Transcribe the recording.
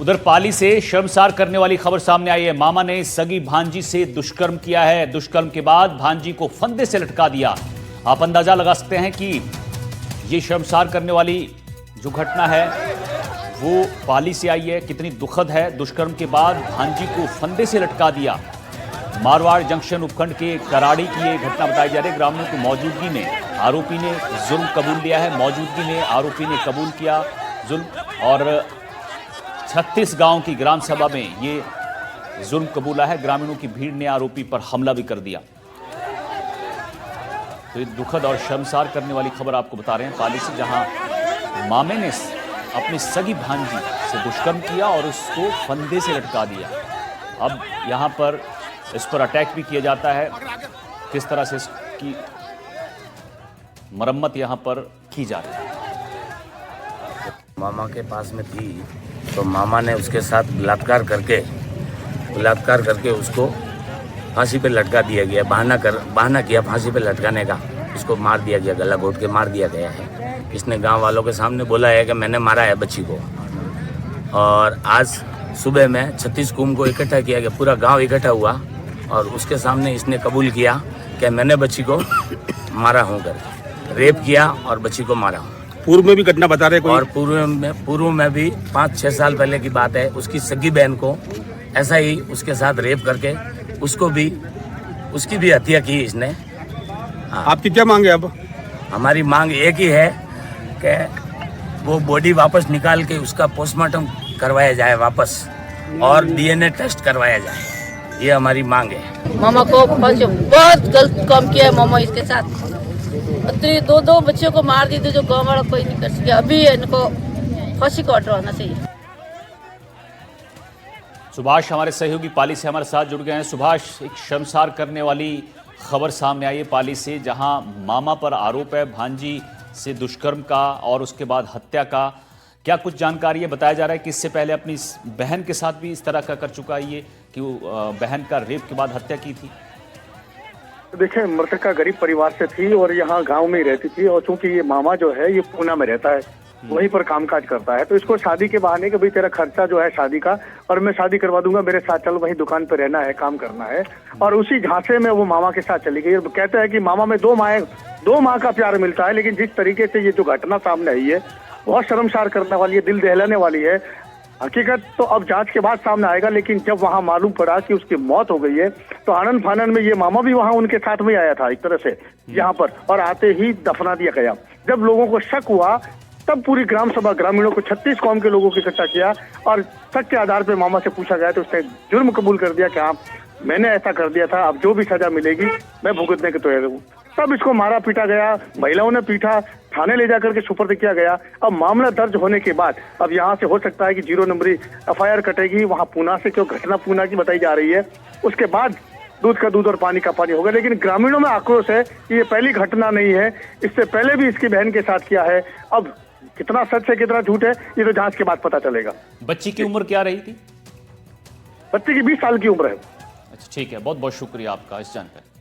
उधर पाली से शर्मसार करने वाली खबर सामने आई है। मामा ने सगी भांजी से दुष्कर्म किया है। दुष्कर्म के बाद भांजी को फंदे से लटका दिया। आप अंदाजा लगा सकते हैं कि ये शर्मसार करने वाली जो घटना है वो पाली से आई है, कितनी दुखद है। दुष्कर्म के बाद भांजी को फंदे से लटका दिया। मारवाड़ जंक्शन उपखंड के कराड़ी की ये घटना बताई जा रही है। ग्रामीणों की मौजूदगी में आरोपी ने जुल्म कबूल लिया है। मौजूदगी में आरोपी ने कबूल किया जुल्म और 36 गांव की ग्राम सभा में ये जुल्म कबूला है। ग्रामीणों की भीड़ ने आरोपी पर हमला भी कर दिया। तो ये दुखद और शर्मसार करने वाली खबर आपको बता रहे हैं पाली से, जहां मामे ने अपनी सगी भांजी से दुष्कर्म किया और उसको फंदे से लटका दिया। अब यहां पर इस पर अटैक भी किया जाता है। किस तरह से इसकी मरम्मत यहां पर की जा रही है। मामा के पास में थी तो मामा ने उसके साथ बलात्कार करके उसको फांसी पे लटका दिया गया। बहाना किया फांसी पे लटकाने का। उसको मार दिया गया, गला घोट के मार दिया गया है। इसने गांव वालों के सामने बोला है कि मैंने मारा है बच्ची को। और आज सुबह में 36 कुंभ को इकट्ठा किया गया, पूरा गांव इकट्ठा हुआ और उसके सामने इसने कबूल किया कि मैंने बच्ची को मारा हूँ, कर रेप किया और बच्ची को मारा हूँ। पूर्व में भी घटना बता रहे कोई? और पूर्व में भी 5-6 साल पहले की बात है। उसकी सगी बहन को ऐसा ही उसके साथ रेप करके उसकी भी हत्या की इसने। आपकी क्या मांग है अब? हमारी मांग एक ही है कि वो बॉडी वापस निकाल के उसका पोस्टमार्टम करवाया जाए वापस और डीएनए टेस्ट करवाया जाए। ये हमारी मांग है। मामा को बहुत गलत काम किया है मामा इसके साथ। दो बच्चों को मार दी थी जो गाँव वाला कोई नहीं कर सके। अभी इनको फांसी को हटवाना चाहिए। सुभाष हमारे सहयोगी पाली से हमारे साथ जुड़ गए हैं। सुभाष, एक शर्मसार करने वाली खबर सामने आई है पाली से, जहां मामा पर आरोप है भांजी से दुष्कर्म का और उसके बाद हत्या का। क्या कुछ जानकारी है? बताया जा रहा है कि इससे पहले अपनी बहन के साथ भी इस तरह का कर चुका है ये, कि वो बहन का रेप के बाद हत्या की थी। देखिए, मृतका गरीब परिवार से थी और यहाँ गांव में ही रहती थी। और चूंकि ये मामा जो है ये पूना में रहता है, वहीं पर कामकाज करता है, तो इसको शादी के बहाने कि भाई तेरा खर्चा जो है शादी का और मैं शादी करवा दूंगा, मेरे साथ चल, वहीं दुकान पे रहना है, काम करना है। और उसी झांसे में वो मामा के साथ चली गई। कहते हैं कि मामा में दो माँ का प्यार मिलता है, लेकिन जिस तरीके से ये जो घटना सामने आई है बहुत शर्मसार करने वाली है, दिल दहलाने वाली है। हकीकत तो अब जांच के बाद सामने आएगा, लेकिन जब वहां मालूम पड़ा कि उसकी मौत हो गई है तो आनंद फानन में ये मामा भी वहां उनके साथ में आया था एक तरह से यहाँ पर, और आते ही दफना दिया गया। जब लोगों को शक हुआ तब पूरी ग्राम सभा ग्रामीणों को 36 कौम के लोगों को इकट्ठा किया और शक के आधार पर मामा से पूछा गया तो उसने जुर्म कबूल कर दिया कि हाँ मैंने ऐसा कर दिया था, अब जो भी सजा मिलेगी मैं भुगतने के तैयार हूँ। तब इसको मारा पीटा गया, महिलाओं ने पीटा, थाने ले जाकर के सुपुर्द किया गया। अब मामला दर्ज होने के बाद अब यहाँ से हो सकता है कि 0 नंबरी एफआईआर कटेगी वहाँ पूना से, क्यों घटना पूना की बताई जा रही है। उसके बाद दूध का दूध और पानी का पानी होगा। लेकिन ग्रामीणों में आक्रोश है कि ये पहली घटना नहीं है, इससे पहले भी इसकी बहन के साथ किया है। अब कितना सच है कितना झूठ है ये तो जांच के बाद पता चलेगा। बच्ची की उम्र क्या रही थी? बच्ची की 20 साल की उम्र है। अच्छा, ठीक है, बहुत बहुत शुक्रिया आपका इस जानकारी।